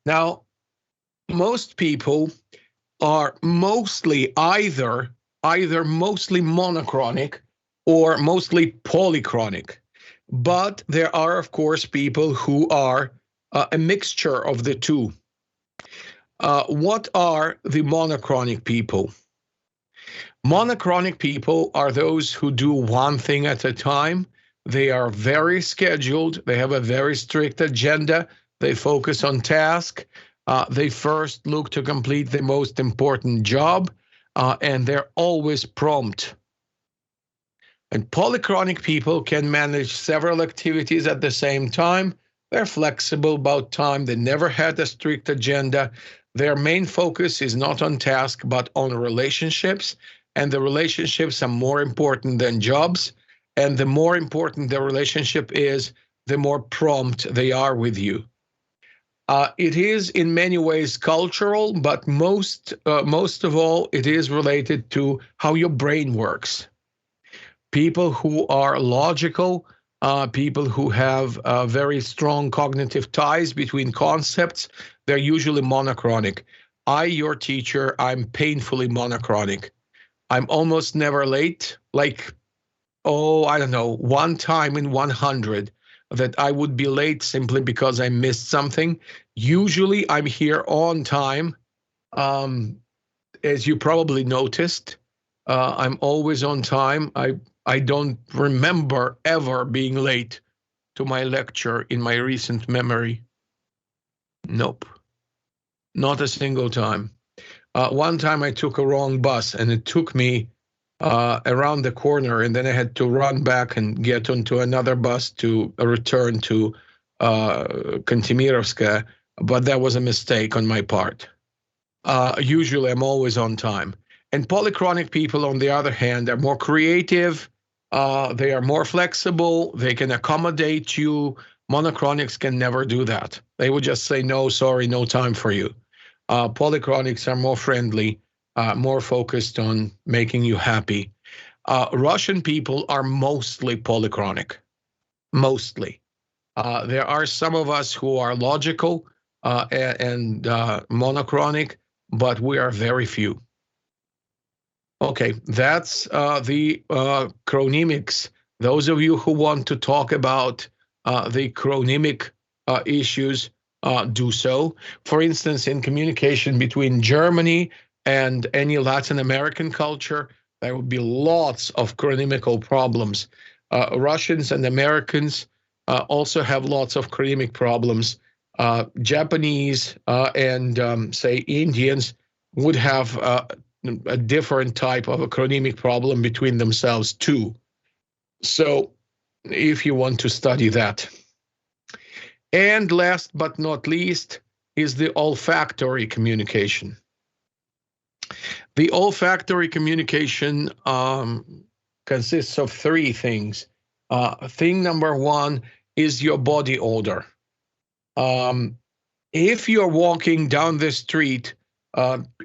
Now, most people are mostly either mostly monochronic or mostly polychronic. But there are, of course, people who are a mixture of the two. What are the monochronic people? Monochronic people are those who do one thing at a time. They are very scheduled. They have a very strict agenda. They focus on task. They first look to complete the most important job, and they're always prompt. And polychronic people can manage several activities at the same time. They're flexible about time. They never had a strict agenda. Their main focus is not on task, but on relationships. And the relationships are more important than jobs. And the more important the relationship is, the more prompt they are with you. It is in many ways cultural, but most of all, it is related to how your brain works. People who are logical, people who have very strong cognitive ties between concepts, they're usually monochronic. Your teacher, I'm painfully monochronic. I'm almost never late, like, I don't know, one time in 100 that I would be late simply because I missed something. Usually I'm here on time. As you probably noticed, I'm always on time. I don't remember ever being late to my lecture in my recent memory. Nope, not a single time. One time I took a wrong bus and it took me around the corner, and then I had to run back and get onto another bus to return to Kantemirovska, but that was a mistake on my part. Usually I'm always on time. And polychronic people, on the other hand, are more creative. They are more flexible. They can accommodate you. Monochronics can never do that. They would just say, no, sorry, no time for you. Polychronics are more friendly, more focused on making you happy. Russian people are mostly polychronic, mostly. There are some of us who are logical and monochronic, but we are very few. Okay, that's the chronemics. Those of you who want to talk about the chronemic issues, do so. For instance, in communication between Germany and any Latin American culture, there would be lots of chronemical problems. Russians and Americans also have lots of chronemic problems. Japanese and, say, Indians would have a different type of a chronemic problem between themselves too. So if you want to study that. And last but not least is the olfactory communication. The olfactory communication consists of three things. Thing number one is your body odor. If you're walking down the street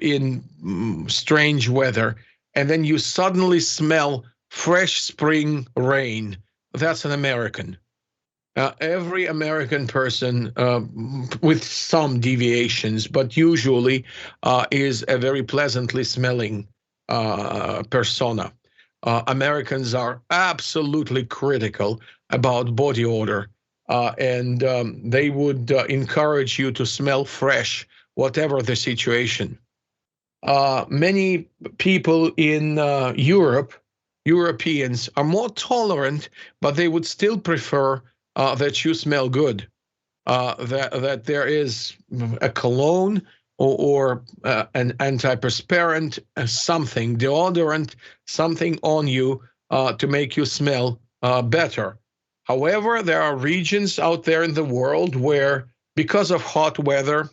in strange weather, and then you suddenly smell fresh spring rain, that's an American. Every American person, with some deviations, but usually is a very pleasantly smelling persona. Americans are absolutely critical about body odor, and they would encourage you to smell fresh, whatever the situation. Many people in Europeans are more tolerant, but they would still prefer that you smell good, that there is a cologne or an antiperspirant, something, deodorant, something on you to make you smell better. However, there are regions out there in the world where, because of hot weather,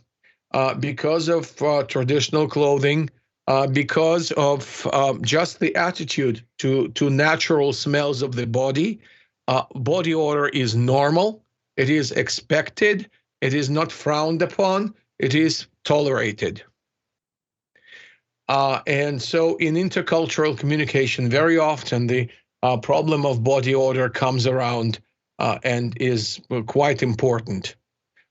because of traditional clothing, because of just the attitude to natural smells of the body, body odor is normal, it is expected, it is not frowned upon, it is tolerated. And so in intercultural communication, very often the problem of body odor comes around and is quite important.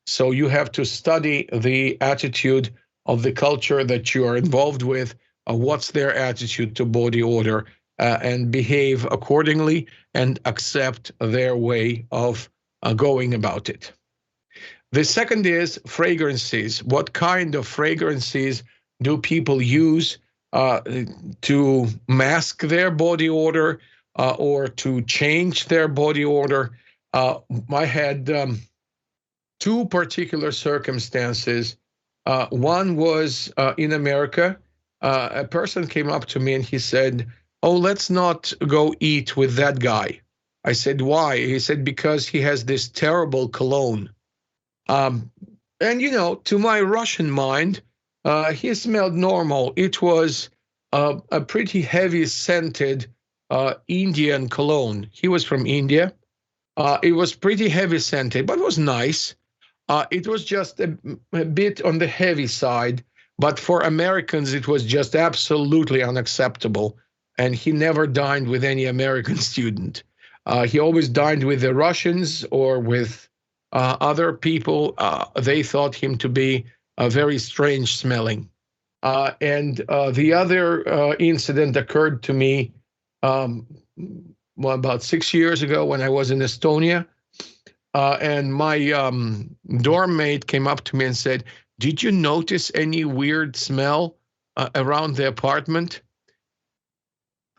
So you have to study the attitude of the culture that you are involved with, what's their attitude to body odor, and behave accordingly and accept their way of going about it. The second is fragrances. What kind of fragrances do people use to mask their body odor or to change their body odor? I had two particular circumstances. One was in America. A person came up to me and he said, "Oh, let's not go eat with that guy." I said, "Why?" He said, "Because he has this terrible cologne." And, you know, to my Russian mind, he smelled normal. It was a pretty heavy scented Indian cologne. He was from India. It was pretty heavy scented, but it was nice. It was just a bit on the heavy side, but for Americans, it was just absolutely unacceptable. And he never dined with any American student. He always dined with the Russians or with other people. They thought him to be very strange smelling. And the other incident occurred to me about 6 years ago when I was in Estonia. And my dorm mate came up to me and said, "Did you notice any weird smell around the apartment?"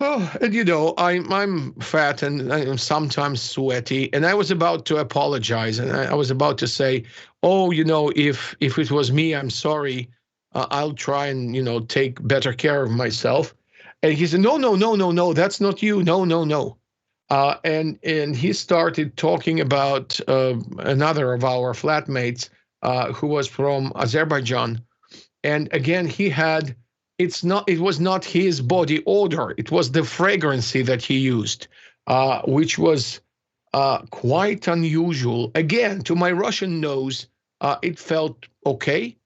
Oh, and you know, I'm fat and I'm sometimes sweaty, and I was about to apologize, and I was about to say, "Oh, you know, if it was me, I'm sorry. I'll try and, you know, take better care of myself." And he said, "No, that's not you. No." And he started talking about another of our flatmates who was from Azerbaijan, and again it was not his body odor, it was the fragrancy that he used, which was quite unusual. Again, to my Russian nose, it felt okay,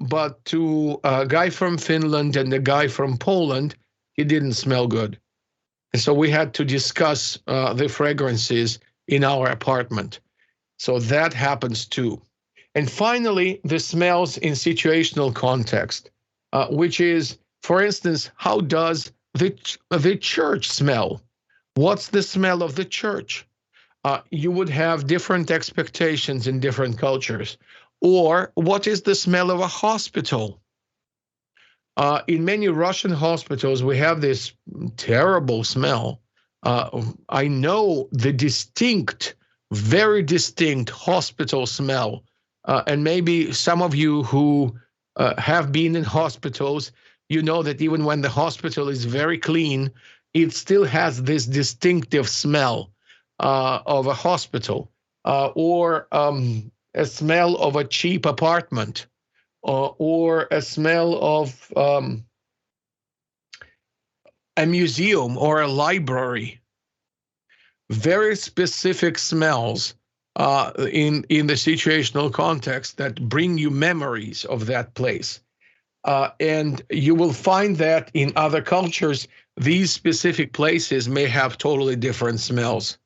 but to a guy from Finland and a guy from Poland, it didn't smell good. And so we had to discuss the fragrances in our apartment. So that happens too. And finally, the smells in situational context, which is, for instance, how does the church smell? What's the smell of the church? You would have different expectations in different cultures. Or what is the smell of a hospital? In many Russian hospitals, we have this terrible smell. I know the very distinct hospital smell. And maybe some of you who have been in hospitals, you know that even when the hospital is very clean, it still has this distinctive smell of a hospital, or a smell of a cheap apartment, or a smell of a museum or a library. Very specific smells in the situational context that bring you memories of that place. And you will find that in other cultures, these specific places may have totally different smells.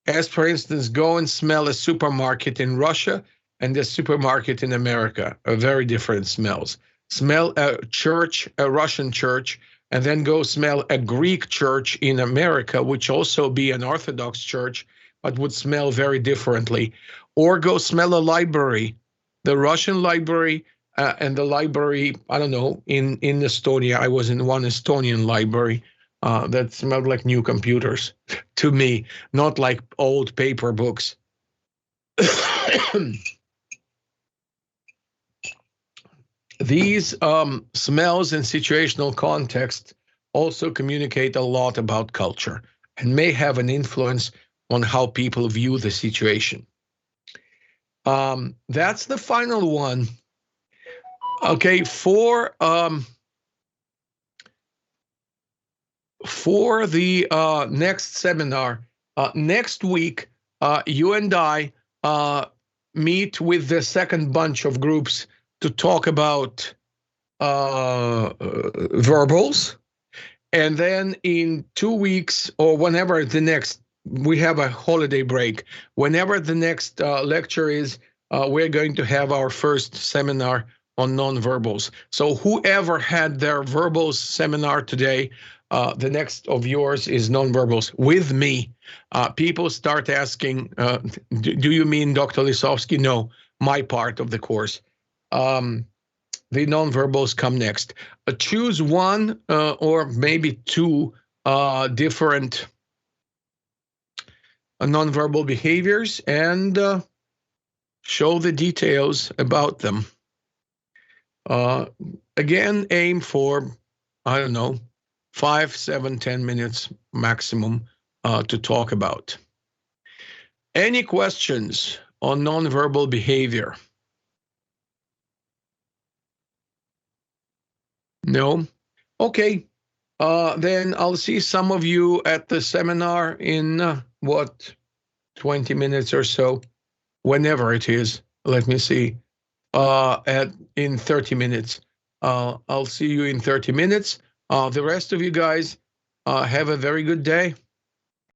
As for instance, go and smell a supermarket in Russia and a supermarket in America, are very different smells. Smell a church, a Russian church, and then go smell a Greek church in America, which also be an Orthodox church, but would smell very differently. Or go smell a library, the Russian library and the library, I don't know, in Estonia. I was in one Estonian library that smelled like new computers to me, not like old paper books. These smells in situational context also communicate a lot about culture and may have an influence on how people view the situation. That's the final one. Okay, for the next seminar, next week, you and I meet with the second bunch of groups to talk about verbals. And then in 2 weeks, or whenever the next, we have a holiday break, whenever the next lecture is, we're going to have our first seminar on nonverbals. So whoever had their verbals seminar today, the next of yours is nonverbals with me. People start asking, do you mean Dr. Lisowski? No, my part of the course. The nonverbals come next. Choose one or maybe two different nonverbal behaviors and show the details about them. Again, aim for, I don't know, 5, 7, 10 minutes maximum to talk about. Any questions on nonverbal behavior? No? Okay. Then I'll see some of you at the seminar in 20 minutes or so, whenever it is. Let me see. In 30 minutes. I'll see you in 30 minutes. The rest of you guys have a very good day.